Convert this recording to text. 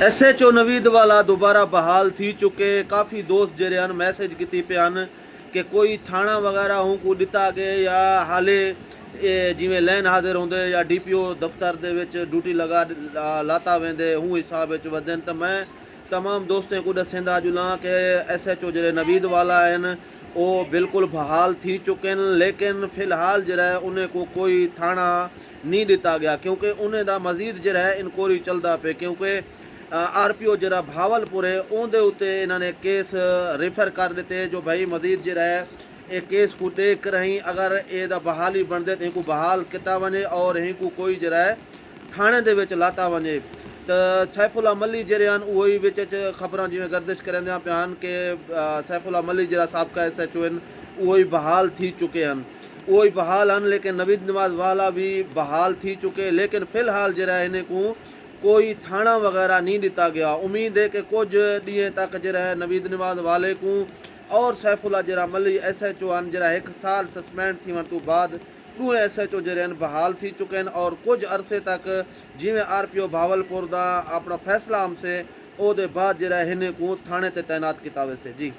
SHO Naveed वाला दोबारा बहाल थी चुके। काफ़ी दोस्त जरे हैं मैसेज की पे हैं कि कोई थाना वगैरह हूँ को दिता गए या हाले जिमें लैन हाजिर होंगे या DPO दफ्तर दे विच ड्यूटी लगा लाता वेंदे हूँ हिसाब विच वधन। तो मैं तमाम दोस्तों को दसेंदा जुला कि SHO जरे नवीद वाला हैं वो बिल्कुल बहाल थी चुके हैं, लेकिन फ़िलहाल जरा उन्हें को कोई थाना नहीं दिता गया क्योंकि उन्हें दा मजीद जरा इंक्वायरी चलता पे। क्योंकि RPO जरा भावलपुर है उनके उत्ते इन्होंने केस रेफर कर दिते जो भाई मजीद जरा है ये केस को देख रही अगर ये बहाली बनते तो इनको बहाल किया वने और इनको कोई जरा है थाने दे विच लाता वने। तो सैफुल्ला मली जरे हैं वही विच खबर जिमें गर्दिश करेंदा पे हैं कि सैफुल्ला मली जरा साबका SHO हैं वही बहाल थी चुके हैं, वही बहाल हैं, लेकिन नवीद नवाज वाला भी बहाल थी चुके। लेकिन फ़िलहाल जरा इन्हें को कोई थाना वगैरह नहीं दिता गया। उम्मीद है कि कुछ डी तक जरा है नवीद नवाज वाले को और सैफुल्ला जरा मली SHO हैं जरा 1 साल सस्पेंड थी तो बाद 2 SHO जरे बहाल थी चुके हैं और कुछ अरसे तक जिमें RPO भावलपुर का अपना फैसला हमसे ओदे बाद जरा इन्हें को थाने ते तैनात किया वैसे जी।